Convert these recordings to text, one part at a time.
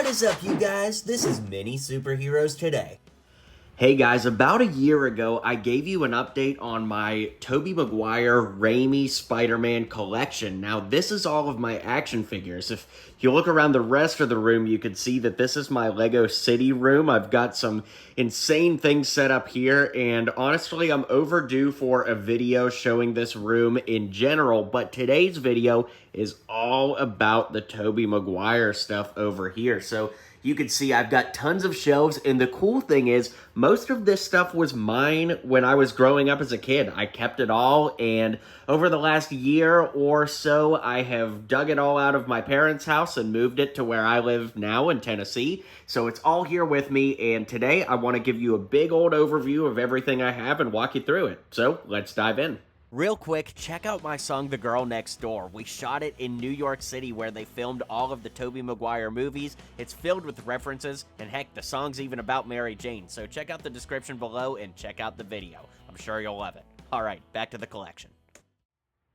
What is up, you guys? This is Mini Superheroes Today. Hey guys, about a year ago, I gave you an update on my Tobey Maguire Raimi Spider-Man collection. Now, this is all of my action figures. If you look around the rest of the room, you can see that this is my Lego City room. I've got some insane things set up here, and honestly, I'm overdue for a video showing this room in general, but today's video is all about the Tobey Maguire stuff over here. So, you can see I've got tons of shelves, and the cool thing is most of this stuff was mine when I was growing up as a kid. I kept it all, and over the last year or so, I have dug it all out of my parents' house and moved it to where I live now in Tennessee. So it's all here with me, and today I want to give you a big old overview of everything I have and walk you through it. So let's dive in. Real quick, check out my song, The Girl Next Door. We shot it in New York City where they filmed all of the Tobey Maguire movies. It's filled with references, and heck, the song's even about Mary Jane. So check out the description below and check out the video. I'm sure you'll love it. Alright, back to the collection.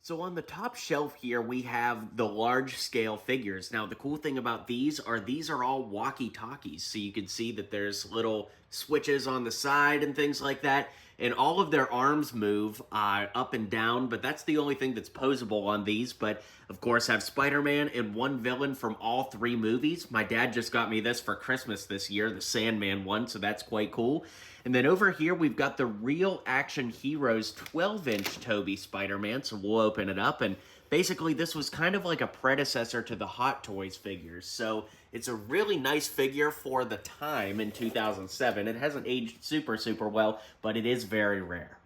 So on the top shelf here, we have the large-scale figures. Now, the cool thing about these are all walkie-talkies. So you can see that there's little switches on the side and things like that. And all of their arms move up and down, but that's the only thing that's posable on these. But, of course, have Spider-Man and one villain from all three movies. My dad just got me this for Christmas this year, the Sandman one, so that's quite cool. And then over here, we've got the Real Action Heroes 12-inch Tobey Spider-Man, so we'll open it up. And basically, this was kind of like a predecessor to the Hot Toys figures. So it's a really nice figure for the time in 2007. It hasn't aged super well, but it is very rare.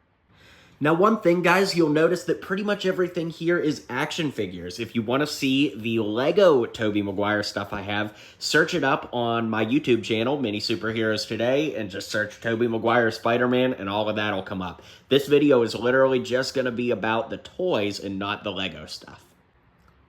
Now, one thing, guys, you'll notice that pretty much everything here is action figures. If you want to see the Lego Tobey Maguire stuff I have, search it up on my YouTube channel, Mini Superheroes Today, and just search Tobey Maguire Spider-Man, and all of that will come up. This video is literally just going to be about the toys and not the Lego stuff.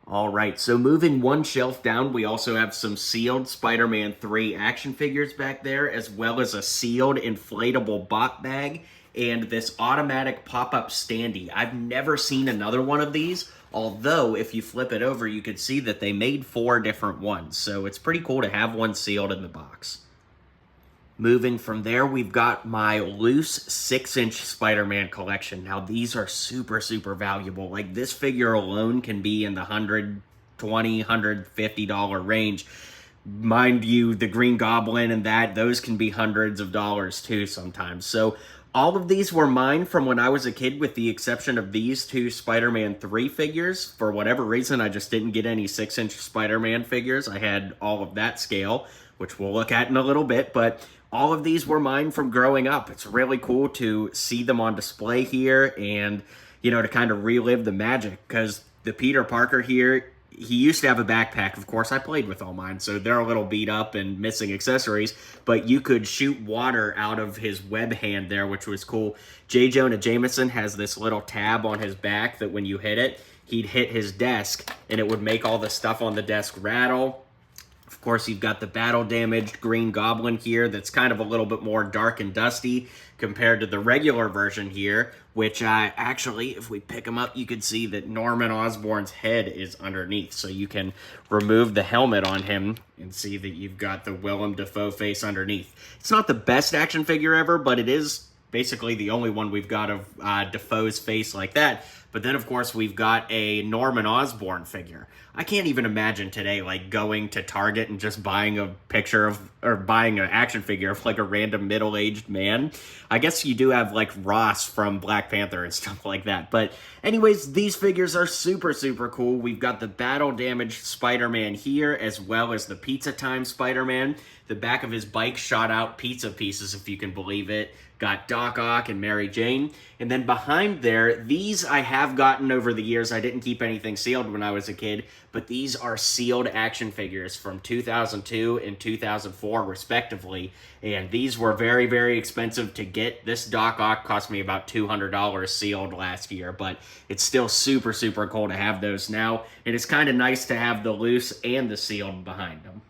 Alright, so moving one shelf down, we also have some sealed Spider-Man 3 action figures back there, as well as a sealed inflatable bot bag, and this automatic pop-up standee. I've never seen another one of these, although if you flip it over, you could see that they made 4 different ones, so it's pretty cool to have one sealed in the box. Moving from there, we've got my loose 6-inch Spider-Man collection. Now, these are super valuable. Like, this figure alone can be in the $120, $150 range. Mind you, the Green Goblin and those can be hundreds of dollars too sometimes. So, all of these were mine from when I was a kid, with the exception of these two Spider-Man 3 figures. For whatever reason, I just didn't get any 6-inch Spider-Man figures. I had all of that scale, which we'll look at in a little bit, but all of these were mine from growing up. It's really cool to see them on display here and, you know, to kind of relive the magic, because the Peter Parker here, he used to have a backpack. Of course, I played with all mine, so they're a little beat up and missing accessories, but you could shoot water out of his web hand there, which was cool. J. Jonah Jameson has this little tab on his back that when you hit it, he'd hit his desk, and it would make all the stuff on the desk rattle. Of course, you've got the battle-damaged Green Goblin here that's kind of a little bit more dark and dusty compared to the regular version here, which actually, if we pick him up, you can see that Norman Osborn's head is underneath. So you can remove the helmet on him and see that you've got the Willem Dafoe face underneath. It's not the best action figure ever, but it is basically the only one we've got of Dafoe's face like that. But then, of course, we've got a Norman Osborn figure. I can't even imagine today, like, going to Target and just buying a picture of, or buying an action figure of, like, a random middle-aged man. I guess you do have, like, Ross from Black Panther and stuff like that. But anyways, these figures are super cool. We've got the battle-damaged Spider-Man here, as well as the Pizza Time Spider-Man. The back of his bike shot out pizza pieces, if you can believe it. Got Doc Ock and Mary Jane. And then behind there, these I have gotten over the years. I didn't keep anything sealed when I was a kid, but these are sealed action figures from 2002 and 2004, respectively. And these were very expensive to get. This Doc Ock cost me about $200 sealed last year, but it's still super cool to have those now. And it's kind of nice to have the loose and the sealed behind them.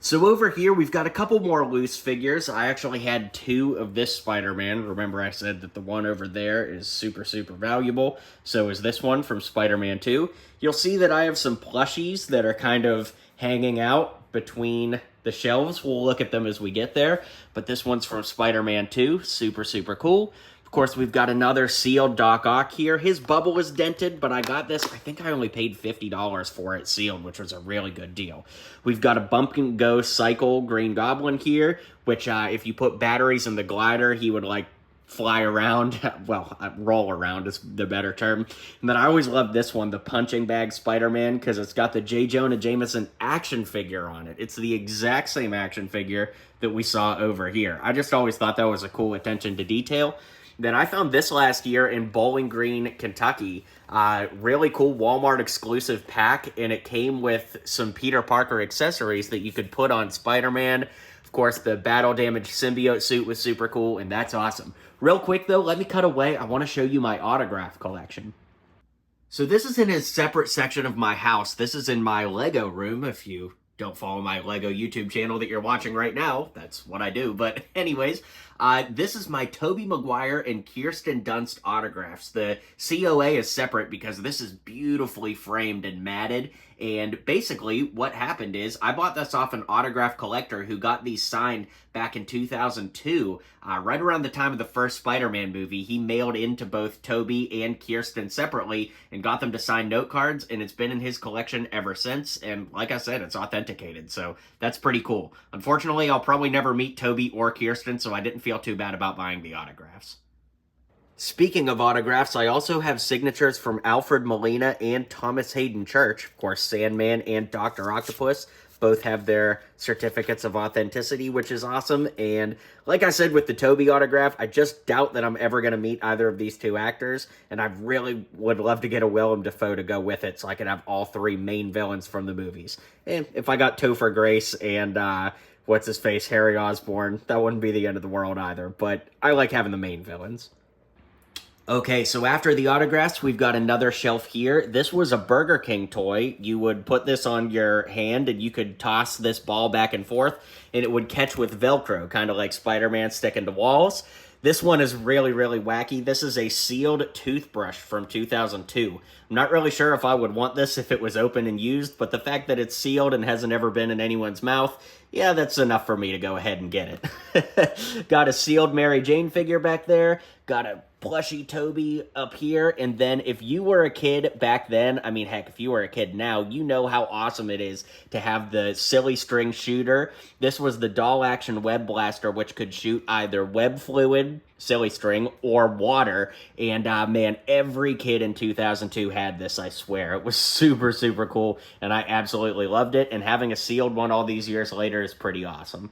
So over here, we've got a couple more loose figures. I actually had 2 of this Spider-Man. Remember I said that the one over there is super valuable. So is this one from Spider-Man 2. You'll see that I have some plushies that are kind of hanging out. between the shelves. We'll look at them as we get there. But this one's from Spider-Man 2. Super, super cool. Of course, we've got another sealed Doc Ock here. His bubble is dented, but I got this. I think I only paid $50 for it sealed, which was a really good deal. We've got a Bump and Go Cycle Green Goblin here, which if you put batteries in the glider, he would like fly around. Well, roll around is the better term. And then I always loved this one, the Punching Bag Spider-Man, because it's got the J. Jonah Jameson action figure on it. It's the exact same action figure that we saw over here. I just always thought that was a cool attention to detail. Then I found this last year in Bowling Green, Kentucky. Really cool Walmart exclusive pack, and it came with some Peter Parker accessories that you could put on Spider-Man. Of course, the battle damage symbiote suit was super cool, and that's awesome. Real quick, though, let me cut away. I want to show you my autograph collection. So this is in a separate section of my house. This is in my Lego room. If you don't follow my Lego YouTube channel that you're watching right now, that's what I do. But anyways, this is my Tobey Maguire and Kirsten Dunst autographs. The COA is separate because this is beautifully framed and matted. And basically what happened is I bought this off an autograph collector who got these signed back in 2002, right around the time of the first Spider-Man movie. He mailed into both Tobey and Kirsten separately and got them to sign note cards, and it's been in his collection ever since. And like I said, it's authenticated, so that's pretty cool. Unfortunately, I'll probably never meet Tobey or Kirsten, so I didn't feel too bad about buying the autographs. Speaking of autographs, I also have signatures from Alfred Molina and Thomas Hayden Church. Of course, Sandman and Dr. Octopus both have their certificates of authenticity, which is awesome. And like I said with the Tobey autograph, I just doubt that I'm ever going to meet either of these two actors. And I really would love to get a Willem Dafoe to go with it so I could have all three main villains from the movies. And if I got Topher Grace and what's-his-face, Harry Osborn, that wouldn't be the end of the world either. But I like having the main villains. Okay, so after the autographs, we've got another shelf here. This was a Burger King toy. You would put this on your hand, and you could toss this ball back and forth, and it would catch with Velcro, kind of like Spider-Man sticking to walls. This one is really, really wacky. This is a sealed toothbrush from 2002. I'm not really sure if I would want this if it was open and used, but the fact that it's sealed and hasn't ever been in anyone's mouth, yeah, that's enough for me to go ahead and get it. Got a sealed Mary Jane figure back there. Got a plushy Tobey up here. And then if you were a kid back then, I mean, heck, if you were a kid now, you know how awesome it is to have the silly string shooter. This was the doll action web blaster, which could shoot either web fluid, silly string, or water. And man, every kid in 2002 had this, I swear. It was super, super cool, and I absolutely loved it. And having a sealed one all these years later is pretty awesome.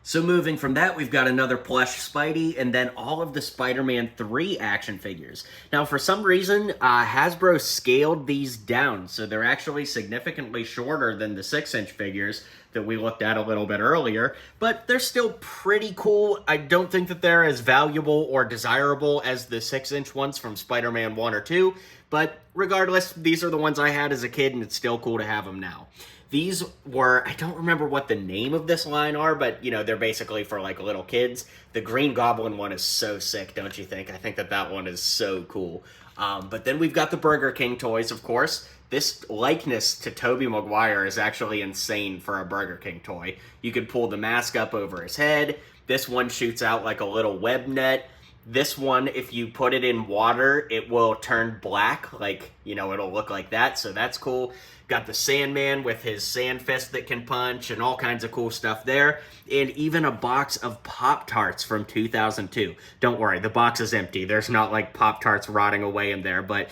So moving from that, we've got another plush Spidey, and then all of the Spider-Man 3 action figures. Now, for some reason, Hasbro scaled these down, so they're actually significantly shorter than the 6-inch figures that we looked at a little bit earlier, but they're still pretty cool. I don't think that they're as valuable or desirable as the 6-inch ones from Spider-Man 1 or 2, but regardless, these are the ones I had as a kid, and it's still cool to have them now. These were, I don't remember what the name of this line are, but, you know, they're basically for, like, little kids. The Green Goblin one is so sick, don't you think? I think that that one is so cool. But then we've got the Burger King toys, of course. This likeness to Tobey Maguire is actually insane for a Burger King toy. You could pull the mask up over his head. This one shoots out like a little web net. This one, if you put it in water, it will turn black, like, you know, it'll look like that, so that's cool. Got the Sandman with his sand fist that can punch and all kinds of cool stuff there. And even a box of Pop-Tarts from 2002. Don't worry, the box is empty. There's not like Pop-Tarts rotting away in there, but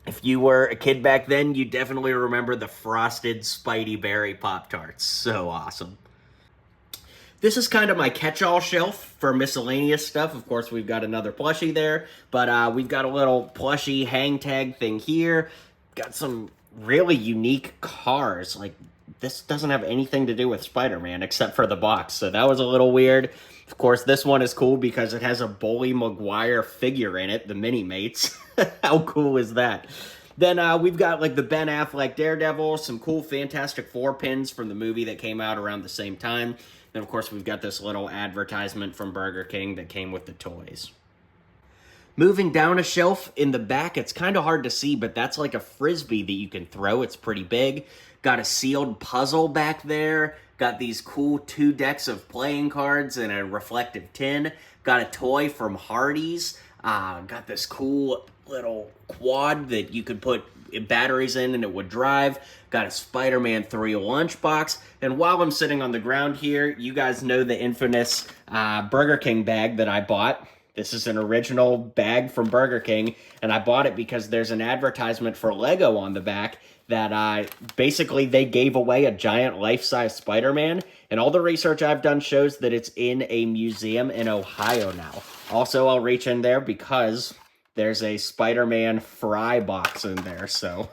if you were a kid back then, you definitely remember the frosted Spidey Berry Pop-Tarts. So awesome. This is kind of my catch-all shelf for miscellaneous stuff. Of course, we've got another plushie there, but we've got a little plushie hang tag thing here. Got some really unique cars. Like, this doesn't have anything to do with Spider-Man except for the box, so that was a little weird. Of course, this one is cool because it has a Tobey Maguire figure in it, the Mini-Mates. How cool is that? Then we've got like the Ben Affleck Daredevil, some cool Fantastic Four pins from the movie that came out around the same time. Then, of course, we've got this little advertisement from Burger King that came with the toys. Moving down a shelf in the back, it's kind of hard to see, but that's like a frisbee that you can throw. It's pretty big. Got a sealed puzzle back there. Got these cool 2 decks of playing cards and a reflective tin. Got a toy from Hardees. Got this cool little quad that you could put batteries in and it would drive. Got a Spider-Man 3 lunchbox. And while I'm sitting on the ground here, you guys know the infamous Burger King bag that I bought. This is an original bag from Burger King, and I bought it because there's an advertisement for Lego on the back that basically they gave away a giant life-size Spider-Man, and all the research I've done shows that it's in a museum in Ohio now. Also, I'll reach in there because there's a Spider-Man fry box in there, so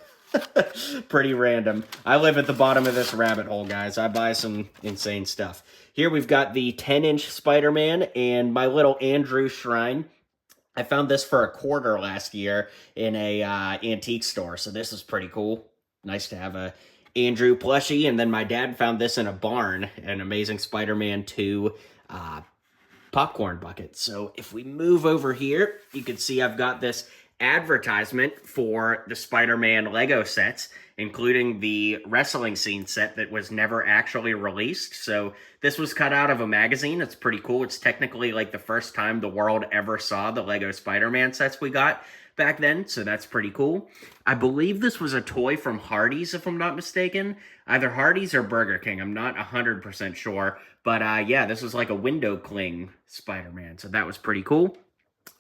pretty random. I live at the bottom of this rabbit hole, guys. I buy some insane stuff. Here we've got the 10-inch Spider-Man and my little Andrew shrine. I found this for $1 last year in a antique store, so this is pretty cool. Nice to have a Andrew plushie, and then my dad found this in a barn, an Amazing Spider-Man 2 popcorn bucket. So if we move over here, you can see I've got this advertisement for the Spider-Man Lego sets, including the wrestling scene set that was never actually released. So this was cut out of a magazine. It's pretty cool. It's technically like the first time the world ever saw the Lego Spider-Man sets we got back then, so that's pretty cool. I believe this was a toy from Hardees, if I'm not mistaken. Either Hardees or Burger King. I'm not 100% sure. But yeah, this was like a window cling Spider-Man, so that was pretty cool.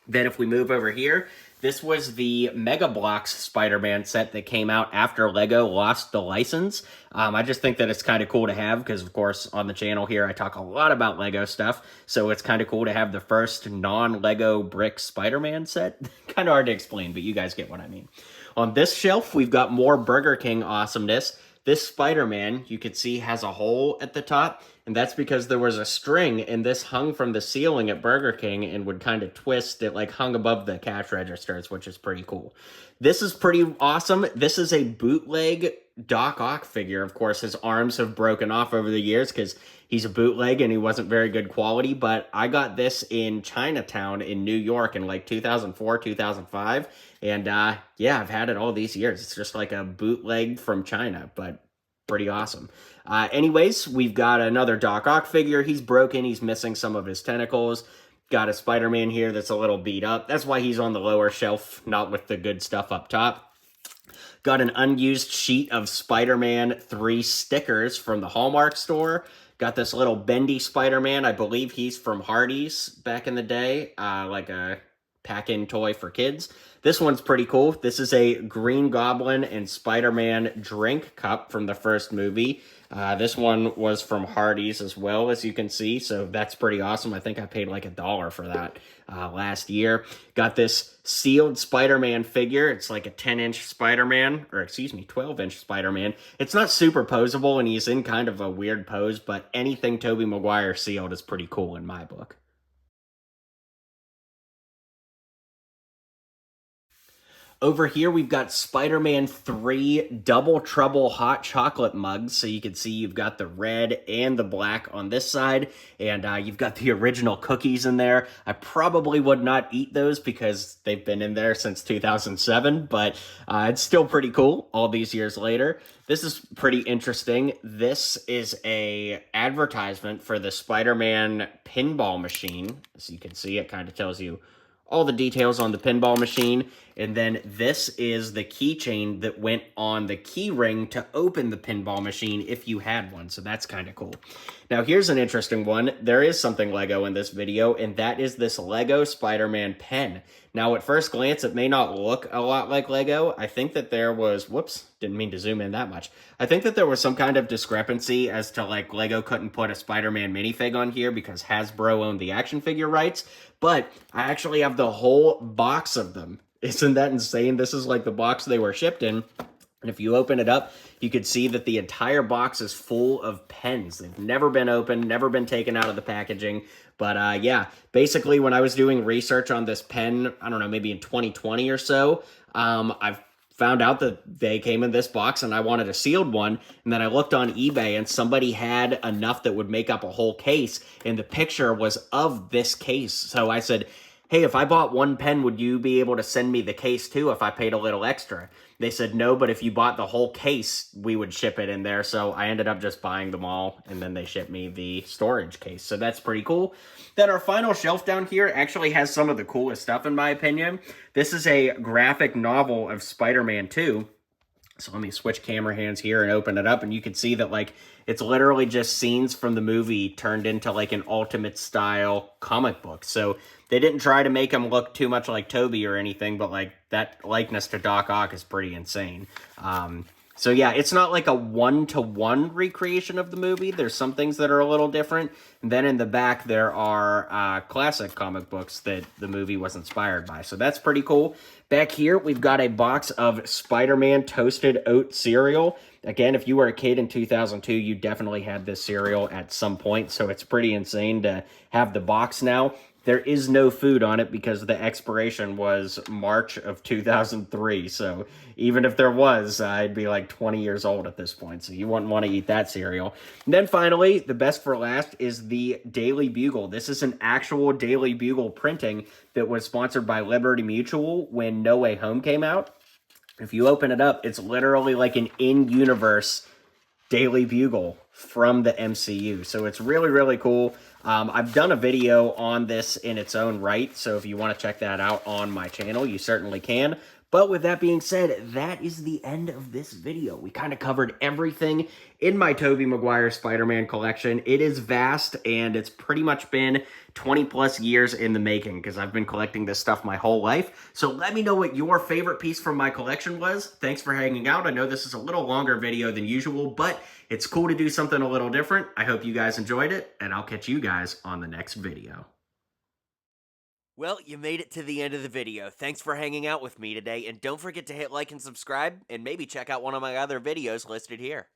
Then if we move over here, this was the Mega Bloks Spider-Man set that came out after Lego lost the license. I just think that it's kind of cool to have because, of course, on the channel here, I talk a lot about Lego stuff. So it's kind of cool to have the first non-Lego brick Spider-Man set. Kind of hard to explain, but you guys get what I mean. On this shelf, we've got more Burger King awesomeness. This Spider-Man, you can see, has a hole at the top, and that's because there was a string, and this hung from the ceiling at Burger King and would kind of twist. It like hung above the cash registers, which is pretty cool. This is pretty awesome. This is a bootleg Doc Ock figure. Of course, his arms have broken off over the years because he's a bootleg and he wasn't very good quality, but I got this in Chinatown in New York in like 2004, 2005, and yeah, I've had it all these years. It's just like a bootleg from China, but pretty awesome. Anyways, we've got another Doc Ock figure. He's broken. He's missing some of his tentacles. Got a Spider-Man here that's a little beat up. That's why he's on the lower shelf, not with the good stuff up top. Got an unused sheet of Spider-Man 3 stickers from the Hallmark store. Got this little bendy Spider-Man. I believe he's from Hardees back in the day, like a pack-in toy for kids. This one's pretty cool. This is a Green Goblin and Spider-Man drink cup from the first movie. This one was from Hardees as well, as you can see, so that's pretty awesome. I think I paid like $1 for that last year. Got this sealed Spider-Man figure. It's like a 10-inch Spider-Man, or excuse me, 12-inch Spider-Man. It's not super posable, and he's in kind of a weird pose, but anything Tobey Maguire sealed is pretty cool in my book. Over here, we've got Spider-Man 3 Double Trouble hot chocolate mugs. So you can see you've got the red and the black on this side. And you've got the original cookies in there. I probably would not eat those because they've been in there since 2007. But it's still pretty cool all these years later. This is pretty interesting. This is a advertisement for the Spider-Man pinball machine. As you can see, it kind of tells you all the details on the pinball machine. And then this is the keychain that went on the key ring to open the pinball machine if you had one. So that's kind of cool. Now here's an interesting one. There is something Lego in this video, and that is this Lego Spider-Man pen. Now at first glance, it may not look a lot like Lego. I think that there was, whoops, didn't mean to zoom in that much. I think that there was some kind of discrepancy as to like Lego couldn't put a Spider-Man minifig on here because Hasbro owned the action figure rights. But I actually have the whole box of them. Isn't that insane? This is like the box they were shipped in. And if you open it up, you could see that the entire box is full of pens. They've never been opened, never been taken out of the packaging. But yeah, basically when I was doing research on this pen, I don't know, maybe in 2020 or so, I've found out that they came in this box and I wanted a sealed one. And then I looked on eBay and somebody had enough that would make up a whole case. And the picture was of this case. So I said, hey, if I bought one pen, would you be able to send me the case too if I paid a little extra? They said no, but if you bought the whole case, we would ship it in there. So I ended up just buying them all, and then they shipped me the storage case. So that's pretty cool. Then our final shelf down here actually has some of the coolest stuff, in my opinion. This is a graphic novel of Spider-Man 2. So let me switch camera hands here and open it up, and you can see that, like, it's literally just scenes from the movie turned into, like, an Ultimate style comic book. So they didn't try to make him look too much like Tobey or anything, but, like, that likeness to Doc Ock is pretty insane. So yeah, it's not like a one-to-one recreation of the movie. There's some things that are a little different. And then in the back, there are classic comic books that the movie was inspired by. So that's pretty cool. Back here, we've got a box of Spider-Man Toasted Oat cereal. Again, if you were a kid in 2002, you definitely had this cereal at some point. So it's pretty insane to have the box now. There is no food on it because the expiration was March of 2003. So even if there was, I'd be like 20 years old at this point. So you wouldn't want to eat that cereal. And then finally, the best for last is the Daily Bugle. This is an actual Daily Bugle printing that was sponsored by Liberty Mutual when No Way Home came out. If you open it up, it's literally like an in-universe Daily Bugle from the MCU. So it's really, really cool. I've done a video on this in its own right, so if you want to check that out on my channel, you certainly can. But with that being said, that is the end of this video. We kind of covered everything in my Tobey Maguire Spider-Man collection. It is vast, and it's pretty much been 20 plus years in the making because I've been collecting this stuff my whole life. So let me know what your favorite piece from my collection was. Thanks for hanging out. I know this is a little longer video than usual, but it's cool to do something a little different. I hope you guys enjoyed it, and I'll catch you guys on the next video. Well, you made it to the end of the video. Thanks for hanging out with me today, and don't forget to hit like and subscribe, and maybe check out one of my other videos listed here.